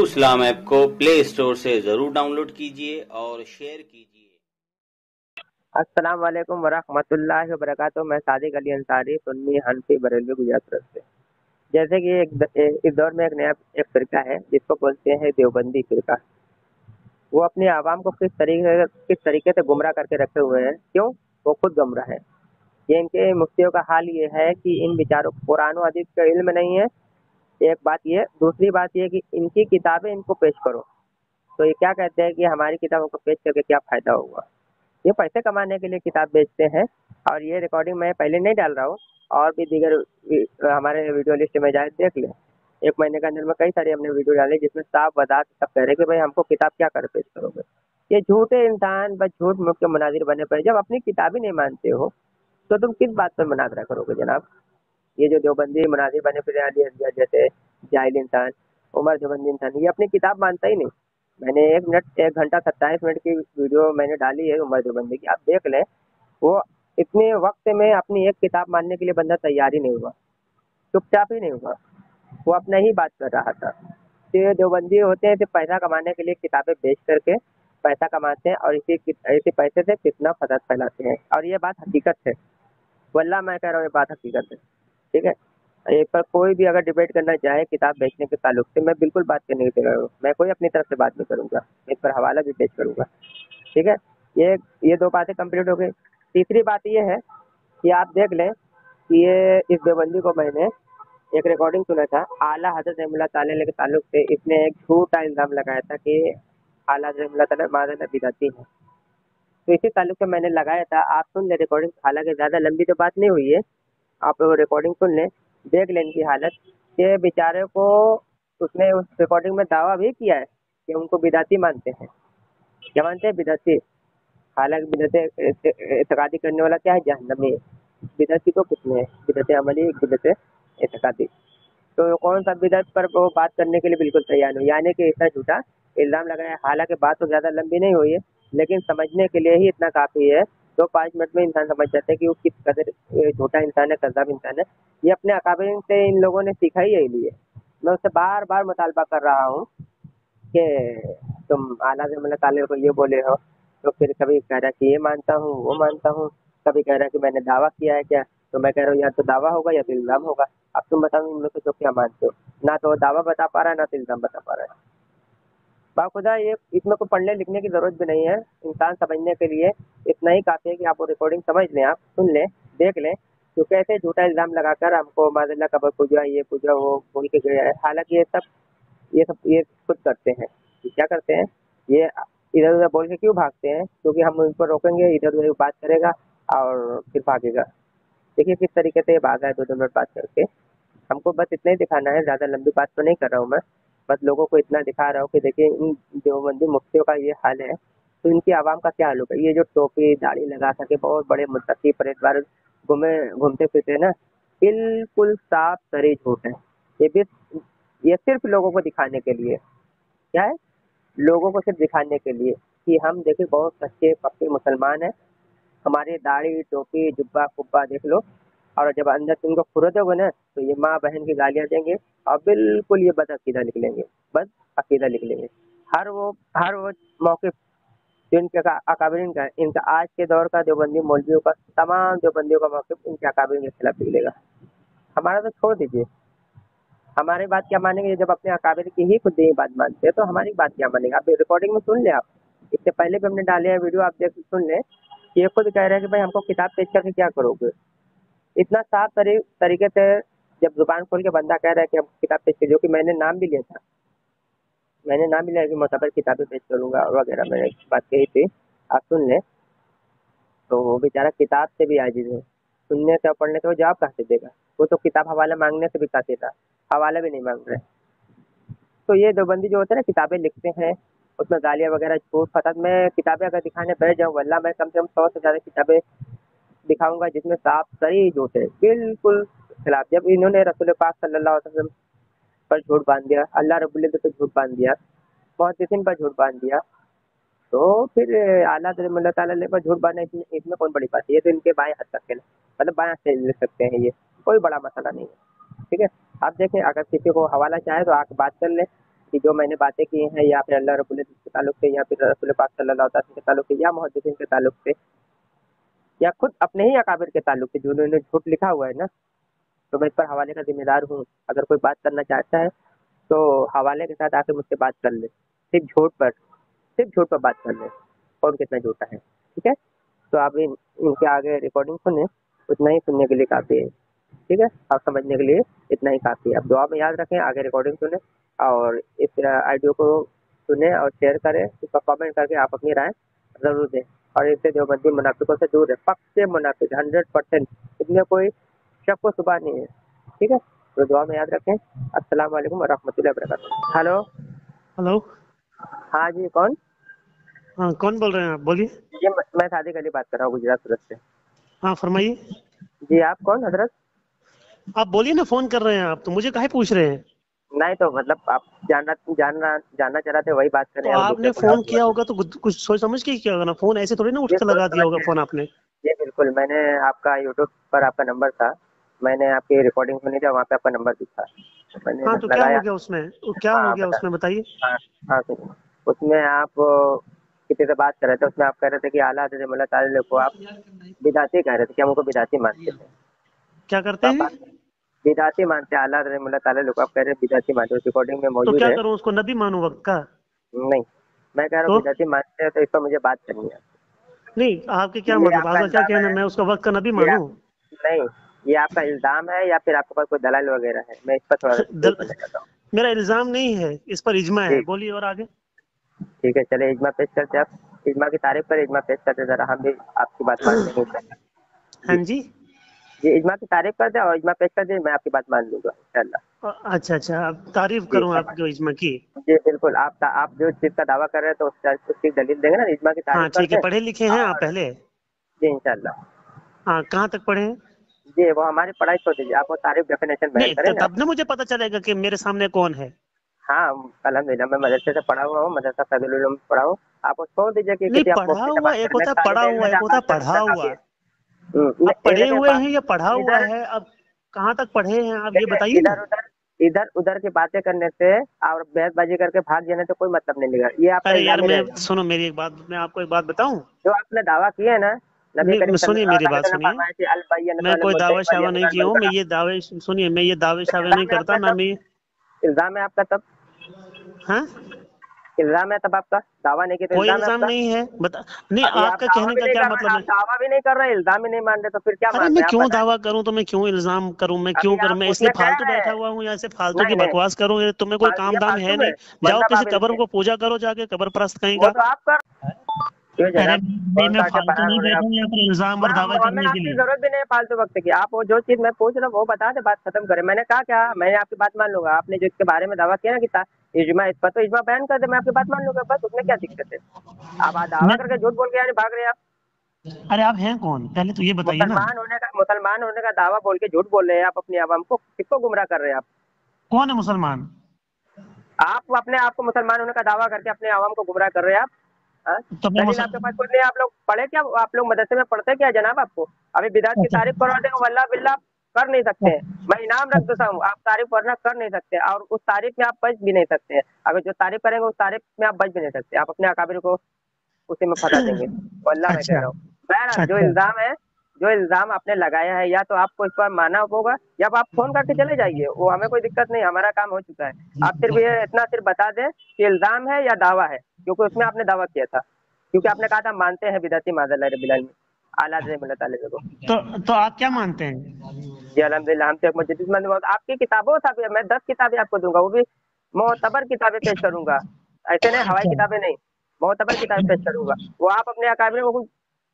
इस्लाम app को play store से जरूर डाउनलोड कीजिए और शेयर कीजिए। अस्सलाम वालेकुम वरहमतुल्लाहि वबरकातुहू। मैं सादिक अली अंसारी सुन्नी हनफी बरेलवी गुजरात तरफ से। जैसे कि इस दौर में एक फ़िरका है जिसको बोलते हैं देवबंदी फ़िरका। वो अपनी आवाम को किस तरीके से गुमराह करके रखे हुए हैं। क्यों? वो खुद गुमराह है। ये इनके मुफ्तियों का हाल ये है कि इन बेचारों को कुरान और हदीस का इल्म नहीं है। एक बात ये, दूसरी बात ये कि इनकी किताबें इनको पेश करो तो ये क्या कहते हैं कि हमारी किताबों को पेश करके क्या फ़ायदा होगा। ये पैसे कमाने के लिए किताब बेचते हैं। और ये रिकॉर्डिंग मैं पहले नहीं डाल रहा हूँ, और भी दीगर हमारे वीडियो लिस्ट में जाए देख ले। एक महीने के अंदर में कई सारी हमने वीडियो डाली जिसमें साफ बता सब कह रहे कि भाई हमको किताब क्या कर पेश करोगे। ये झूठे इंसान बस झूठ मूठ के मुनाजिर बने पड़े। जब अपनी किताब ही नहीं मानते हो तो तुम किस बात पर मुनाजरा करोगे जनाब। ये जो देवबंदी मुनाजिर बने फिर अली असगर जैसे जाहिल इंसान, उमर देवबंदी इंसान, ये अपनी किताब मानता ही नहीं। मैंने 1 घंटा 27 मिनट की वीडियो मैंने डाली है उमर देवबंदी की, आप देख लें। वो इतने वक्त में अपनी एक किताब मानने के लिए बंदा तैयार ही नहीं हुआ, चुपचाप ही नहीं हुआ। वो अपना ही बात कर रहा था। तो ये देवबंदी होते हैं सिर्फ पैसा कमाने के लिए किताबें बेच करके पैसा कमाते हैं, और इसी पैसे से कितना फसाद फैलाते हैं। और ये बात हकीकत है, वल्लाह मैं कह रहा हूँ ये बात हकीकत है। ठीक है, इस पर कोई भी अगर डिबेट करना चाहे किताब बेचने के ताल्लुक से, मैं बिल्कुल बात करने के तैयार हूँ। मैं कोई अपनी तरफ से बात नहीं करूँगा, इस पर हवाला भी पेश करूँगा। ठीक है, ये 2 बातें कंप्लीट हो गई। तीसरी बात ये है कि आप देख लें कि ये इस देवबंदी को मैंने एक रिकॉर्डिंग सुना था आला हज़रत रहमतुल्लाह ताला के ताल्लुक से। इसने एक झूठा इल्ज़ाम लगाया था कि आला हज़रत रहमतुल्लाह ताला माज़अल्लाह बिदअती हैं। तो इसी ताल्लुक से मैंने लगाया था, आप सुन लें रिकॉर्डिंग। हालाँकि ज़्यादा लंबी तो बात नहीं हुई है, आप वो रिकॉर्डिंग सुन लें, देख लें इनकी हालत। कि बेचारे को उसने उस रिकॉर्डिंग में दावा भी किया है कि उनको बिदअती मानते हैं। क्या मानते हैं? बिदअती। हालाँकि बिदअत इत्तेकादी करने वाला क्या है? जहन्नमी है। बिदअती तो कितने हैं, बिदअत अमली, एक बिदअत इत्तेकादी। तो कौन सा बिदअत पर वो बात करने के लिए बिल्कुल तैयार नहीं, यानी कि इतना झूठा इल्ज़ाम लगाया। हालाँकि बात तो ज़्यादा लंबी नहीं हुई है, लेकिन समझने के लिए ही इतना काफ़ी है। 2-5 मिनट में इंसान समझ जाता है कि वो किस कदर झूठा इंसान है, कज़्ज़ाब इंसान है। ये अपने अकाबिरीन से इन लोगों ने सीखा ही यही लिए। मैं उससे बार-बार मुतालबा कर रहा हूँ कि तुम आला रहमतुल्लाह ताला को ये बोले हो, तो फिर कभी कह रहा है कि ये मानता हूँ, वो मानता हूँ, कभी कह रहा है कि मैंने दावा किया है क्या? तो मैं कह रहा हूँ या तो दावा होगा या तो इल्ज़ाम होगा। अब तुम बताओ इनमें से जो क्या मानते हो? ना तो वो दावा बता पा रहा है, ना तो इल्ज़ाम बता पा रहा है। बाखुदा ये इसमें कोई पढ़ने लिखने की ज़रूरत भी नहीं है। इंसान समझने के लिए इतना ही काफ़ी है कि आप वो रिकॉर्डिंग समझ लें, आप सुन लें, देख लें। तो कैसे झूठा इल्ज़ाम लगाकर हमको माज़अल्लाह कब्र पूजा, ये पूजा, वो बोल के गया है। हालाँकि ये खुद करते हैं। ये क्या करते हैं? ये इधर-उधर बोल के क्यों भागते हैं? क्योंकि हम उनको रोकेंगे, इधर-उधर बात करेगा और फिर भागेगा। देखिए किस तरीके से ये भागा है 2-2 मिनट बात करके। हमको बस इतना ही दिखाना है, ज़्यादा लंबी बात तो नहीं कर रहा हूँ मैं। बस लोगों को इतना दिखा रहा हूँ कि देखिए इन देवबंदी मुफ्तियों का ये हाल है, तो इनकी आवाम का क्या हाल होगा। ये जो टोपी, दाढ़ी लगा सके बहुत बड़े मुत्तकी परहेज़गार घूमते फिरते हैं ना, बिल्कुल साफ-सरी झूठ है। ये भी ये सिर्फ़ लोगों को दिखाने के लिए। क्या है? लोगों को सिर्फ़ दिखाने के लिए कि हम देखिए बहुत सच्चे पक्के मुसलमान हैं। हमारी दाढ़ी, टोपी, जुब्बा-कुब्बा देख लो। और जब अंदर से उनको खुरोदोगे ना, तो ये माँ-बहन की गालियाँ देंगे और बिल्कुल ये बदअक़ीदा निकलेंगे, बदअक़ीदा निकलेंगे। हर वो मौक़िफ़ जो इनके अकाबरीन का है, इनका आज के दौर का देवबंदी मौलवियों का, तमाम देवबंदियों का मौक़िफ़ इनके अकाबरीन के खिलाफ़ निकलेगा। हमारा तो छोड़ दीजिए, हमारी बात क्या मानेंगे? जब अपने अकाबिर की ही खुद नहीं बात मानते हैं तो हमारी बात क्या मानेंगे? आप रिकॉर्डिंग में सुन लें आप। इससे पहले भी हमने डाले हैं वीडियो, आप देख सुन लें। ये खुद कह रहे हैं कि भाई हमको किताब पेश करके क्या करोगे? इतना साफ तरीके से जब ज़ुबान खोल के बंदा कह रहा है कि हम किताब पेश कीजिए, जो कि मैंने नाम भी लिया था। मैंने नाम भी लिया कि मोतबर किताबें पेश करूँगा वगैरह, मैंने बात कही थी। आप सुन लें। तो वो बेचारा किताब से भी आजिज़ है। सुनने से और पढ़ने से वो जवाब कहाँ से देगा? वो तो किताब हवाला माँगने से भी काफ़ी था। हवाला भी नहीं माँग रहे। तो ये देवबंदी जो होते हैं ना, किताबें लिखते हैं, उसमें गालियाँ वगैरह झूठ फसाद। मैं किताबें अगर दिखाने बैठ जाऊँ, वल्लाह मैं कम से कम 100 से ज़्यादा किताबें दिखाऊँगा जिसमें साफ-सरी झूठ है, बिल्कुल खिलाफ। जब इन्होंने रसूल पाक सल्लल्लाहु अलैहि वसल्लम पर झूठ बाँध दिया, अल्लाह रब्बुल इज़्ज़त पे झूठ बाँध दिया, मुहद्दिसीन पर झूठ बाँध दिया, तो फिर आला रहमतुल्लाह ताला पर झूठ बाँधना इसमें इसमें कौन बड़ी बात है? ये तो इनके बाएँ हाथ तक है ना, मतलब बाएँ हाथ से लिख सकते हैं, ये कोई बड़ा मसला नहीं है। ठीक है? आप देखें, अगर किसी को हवाला चाहे तो आके बात कर लें, कि जो मैंने बातें की हैं या फिर अल्लाह रब्बुल इज़्ज़त के ताल्लुक से या फिर रसूल पाक सल्लल्लाहु अलैहि वसल्लम के ताल्लुक से या मुहद्दिसीन के ताल्लुक से या खुद अपने ही अकाबिर के ताल्लुक से जो उन्होंने झूठ लिखा हुआ है ना, तो मैं इस पर हवाले का ज़िम्मेदार हूँ। अगर कोई बात करना चाहता है तो हवाले के साथ आके मुझसे बात कर ले। सिर्फ़ झूठ पर बात कर ले, कौन कितना झूठा है, ठीक है? तो आप इनके आगे रिकॉर्डिंग सुनें, उतना ही सुनने के लिए काफ़ी है, ठीक है? आप समझने के लिए इतना ही काफ़ी है। आप दुआ में याद रखें, आगे रिकॉर्डिंग सुनें और इस ऑडियो को सुनें और शेयर करें, इस पर कमेंट करके आप अपनी राय ज़रूर दें और इससे देवबंदी मुनाफिकों से दूर रहें। पक्के मुनाफिक 100%, इसमें कोई शक व शुबा नहीं है, ठीक है? तो दुआ में याद रखें। अस्सलाम वालेकुम व रहमतुल्लाहि व बरकातहू। Hello, hello. हाँ जी, कौन? हाँ, कौन बोल रहे हैं आप? बोलिए। जी, मैं सादिक अली बात कर रहा हूँ गुजरात सूरत से। हाँ, फरमाइए। जी, आप कौन हज़रत? आप बोलिए ना, फोन कर रहे हैं आप तो मुझे काहे पूछ रहे हैं? नहीं तो मतलब आप जानना चाह रहे थे, वही बात तो करें और दूसरे आपने को फोन लॉस किया मत। होगा तो कुछ सोच समझ के ही किया होगा ना। फोन ऐसे थोड़ी ना उठ जी, कर लगा दिया होगा फोन आपने। जी बिल्कुल, मैंने आपका यूट्यूब पर आपका नंबर था, मैंने आपकी रिकॉर्डिंग सुनी थी, वहाँ पे आपका नंबर दिखा, तो मैंने हाँ, तो क्या हो लगाया। गया उसमें? क्या हो हाँ गया बता। उसमें, बताइए। हाँ, हाँ सुनिए, उसमें आप किसी से बात कर रहे थे, उसमें आप कह रहे थे कि आला हज़रत मौला ताला को आप बिदाती कह रहे थे कि हम उनको बिदाती मानते थे। क्या तो करते आप हैं? बिदाती मानते हैं, आला हज़रत मौला ताला को आप कह रहे हैं बिदाती मानते हो, रिकॉर्डिंग में तो मौजूद क्या है। करूं, उसको नबी मानूं वक्त का? नहीं, मैं कह रहा हूँ तो बिदाती मानते हैं, तो इस पर मुझे बात करनी है। नहीं, आपके क्या ये मतलब, आपका आपका क्या इल्जाम कहना है है, मैं उसका वक्त का नबी ये मानूं? आप नहीं, ये आपका इल्जाम है या फिर आपके पास कोई दलाल वगैरह है? मैं इस पर थोड़ा सा तफसील दल, करना चाहता हूँ। मेरा इल्जाम नहीं है, इस पर इजमा है। जी बोलिए और आगे। ठीक है, चलिए इजमा पेश करते हैं। आप इजमा की तारीफ पर इजमा पेश करते, जरा हम भी आपकी बात मान लेंगे इंशाल्लाह। हाँ जी जी। जी, इजमा की तारीफ कर दे और इजमा पेश कर दे, मैं आपकी बात मान लूंगा इंशाल्लाह। अच्छा अच्छा, अब तारीफ जी करूं आपके इजमा की? जी बिल्कुल, आप जो चीज़ का दावा कर रहे हैं तो उसकी दलील देंगे ना, इजमा की तारीफ हाँ कर ठीक है, दें पढ़े लिखे हैं आप और पहले? जी इंशाल्लाह। हाँ, कहाँ तक पढ़े हैं? जी, वो हमारी पढ़ाई छोड़ दीजिए, आप वो तारीफ डेफिनेशन बयान नहीं, करें ना। तब ना मुझे पता चलेगा कि मेरे सामने कौन है। हाँ, अल्हम्दुलिल्लाह मैं मदरसे से पढ़ा हुआ हूँ, मदरसा फज़लुल उलूम पढ़ा हूँ। आप उसको छोड़ दीजिए कि नहीं, किसी आप पढ़ा मुफ्ती से हुआ बात एक करें, मैं होता है पढ़ा तालिब इल्म हुआ, है, एक आप होता है बात कर पढ़ा लेना काफ़ी हुआ। है। आप पढ़े देखिए हुए बात हैं या पढ़ा हुआ इधर है? अब कहाँ तक पढ़े हैं आप, ये देखिए बताइए ना। इधर उधर की बातें करने से और बहसबाजी करके भाग जाने से कोई मतलब नहीं लेगा, ये आपका अरे यार, इल्ज़ाम ही मैं रहेगा। सुनो मेरी एक बात, मैं आपको एक बात बताऊं। जो आपने दावा किया है ना, नबी करीम सुनिए सल्लल्लाहु मेरी अलैहि बात वसल्लम सुनिए। फरमाए थे अल बय्यनतु मैं अलल कोई मुद्दई दावा वल शावा नहीं यमीन किया अल हूँ। मैं बराअ। ये दावे, सुनिए, मैं ये दावे शावे नहीं इल्ज़ाम है करता आपका ना तब, मैं। इल्ज़ाम है आपका तब, हाँ, इल्ज़ाम है तब आपका, दावा नहीं किया तो कोई इल्ज़ाम है इल्जाम आपका। नहीं है, बता। नहीं, अभी आप आपका दावा कहने भी का नहीं क्या कर रहे हैं, मतलब आप है? दावा भी नहीं कर रहे हैं, इल्ज़ाम ही नहीं मान रहे, तो फिर क्या अरे मान मैं रहे हैं आप क्यों बताएं। दावा करूं, तो मैं क्यों इल्जाम करूं, मैं क्यों अभी करूं? आप मैं इसलिए उसमें कह फालतू रहे बैठा हैं, हुआ हूँ, यहाँ से फालतू की नहीं नहीं, बकवास करूं? तुम्हें कोई काम ये दाम है फालतू में नहीं? जाओ मतलब किसी आप कब्र को पूजा करो, जाके कब्र परस्त कहीं वो का। तो आप कर, क्यों अरे जनाब, नहीं, कौन मैं सा के फालतू फरार नहीं हो रहे हैं बैठा आप। हूँ यहाँ पर इल्जाम और दावे हमें करने के आपकी लिए। जरूरत भी नहीं है फालतू वक्त की, आप वो जो चीज मैं पूछ रहा हूँ वो बता दे, बात खत्म करें। मैंने कहा क्या, मैंने आपकी बात मान लूंगा, आपने जो इसके बारे में दावा किया ना कि इजमा, इस पर तो इजमा बयान कर दे, मैं आपकी बात मान लूंगा, बस उसमें क्या दिक्कत है। आप दावा मैं करके झूठ बोल के यानी भाग रहे हैं आप। अरे आप हैं कौन, पहले तो ये बताइए ना। मुसलमान होने का दावा बोल के झूठ बोल रहे हैं आप, अपनी आवाम को किसको गुमराह कर रहे हैं आप। कौन है मुसलमान? आप अपने आप को मुसलमान होने का दावा करके अपने आवाम को गुमराह कर रहे हैं आप। हाँ? तो मैं दलील आपके पास कोई नहीं, आप लोग पढ़े क्या, आप लोग मदरसे में पढ़ते क्या जनाब आपको। अभी बिदात की अच्छा तारीफ करवाते हो, वल्लाह बिल्लाह कर नहीं सकते हैं। मैं इनाम रख देता हूँ, आप तारीफ करना कर नहीं सकते और उस तारीफ में आप बच भी नहीं सकते हैं। अगर जो तारीफ करेंगे उस तारीफ में आप बच भी नहीं सकते, आप अपने अकाबिर को उसी में फंसा देंगे, वल्लाह मैं कह अच्छा रहा हूँ। बहरहाल जो अच्छा। इल्ज़ाम है, जो इल्ज़ाम आपने लगाया है, या तो आपको इस पर मानना होगा या आप फ़ोन करके चले जाइए, वो हमें कोई दिक्कत नहीं, हमारा काम हो चुका है। आप सिर्फ ये इतना सिर्फ बता दें कि इल्ज़ाम है या दावा है, क्योंकि उसमें आपने दावा किया था, क्योंकि आपने कहा था मानते हैं बिदअती माज़अल्लाह रब्बिल आलमीन, आला हज़रत ताला को। तो आप क्या मानते हैं? जी अल्हम्दुलिल्लाह, हम तो एक मुजद्दिद आपकी किताबों से मैं 10 किताबें आपको दूंगा, वो भी मोतबर किताबें पेश करूंगा, ऐसे नहीं हवाई अच्छा, किताबें नहीं, मोतबर किताबें पेश करूंगा। वो आप अपने अकाबिर को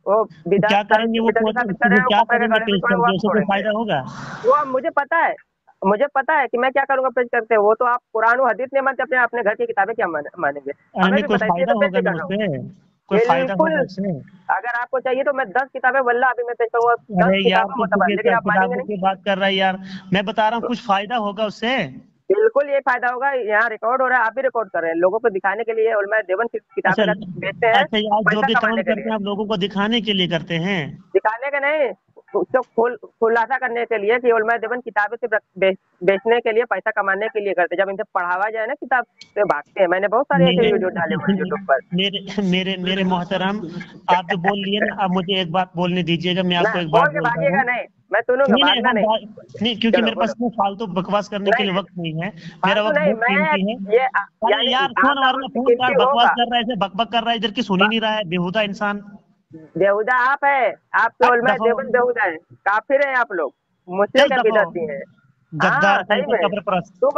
वो तो क्या बिदअत करेंगे वो बिदअती साबित कर वो रहे हैं, क्या खोपड़े के करेंगे गले में पेश छोड़े, वो करके, आप उससे कोई छोड़ेंगे। फायदा होगा? वो अब मुझे पता है कि मैं क्या करूंगा पेश करते हैं, वो तो आप कुरान और हदीस नहीं मानते, अपने अपने घर की किताबें क्या मानेंगे। अरे हमें नहीं, भी कोई पता है, इसलिए फायदा तो पेश होगा भी ना कर रहा हूँ। उससे? कोई फायदा बिल्कुल, होगा उससे? अगर आपको चाहिए तो मैं 10 किताबें वल्लाह अभी मैं पेश करूंगा, 10 अरे यार, किताबें तो मोतबर, लेकिन आप मानेंगे किताबों नहीं। की बात कर रहा है यार। मैं बता रहा हूँ, कुछ फायदा होगा उससे? बिल्कुल ये फायदा होगा, यहाँ रिकॉर्ड हो रहा है, आप भी रिकॉर्ड कर रहे हैं, लोगों को दिखाने के लिए उलमाए देवबंद अच्छा किताबें बेचते हैं अच्छा, यार जो पैसा भी काम कमाने के करते लिए, हैं आप लोगों को दिखाने के लिए करते हैं? दिखाने के नहीं, उसको खुलासा करने के लिए कि उलमा देवबंद किताबें सिर्फ बेचने के लिए, पैसा कमाने के लिए करते। जब इनसे पढ़ावा जाए ना किताब तो भागते हैं। मैंने बहुत सारे ऐसे वीडियो डाले हुए हैं यूट्यूब पर। मेरे मेरे मेरे मोहतरम, आप जो बोल लिए ना, अब मुझे एक बात बोलने दीजिएगा, मैं ना आपको एक बोल बात के बोलता भागिएगा हूँ। नहीं, मैं सुनूंगा, नहीं नहीं भागना नहीं। नहीं, क्योंकि चलो मेरे पास बोलो। इतना फालतू बकवास करने के लिए नहीं वक्त नहीं है। मेरा फालतू वक्त नहीं, बहुत मैं कीमती है। ये अरे यानी यार, फोन आपका वरना वक्त फोन कीमती काट, बकवास होगा। कर रहा है, ऐसे बक बक कर रहा है, इधर की सुन ही नहीं रहा है, बेहुदा इंसान। बेहुदा आप है, आपके हट उलमा दफा हो, देवबंद बेहुदा है, काफिर है आप लोग, मुझसे चल क्या दफा हो, बिदअती हैं। हाँ गद्दार सही कंकर में। कब्र परस्त। तू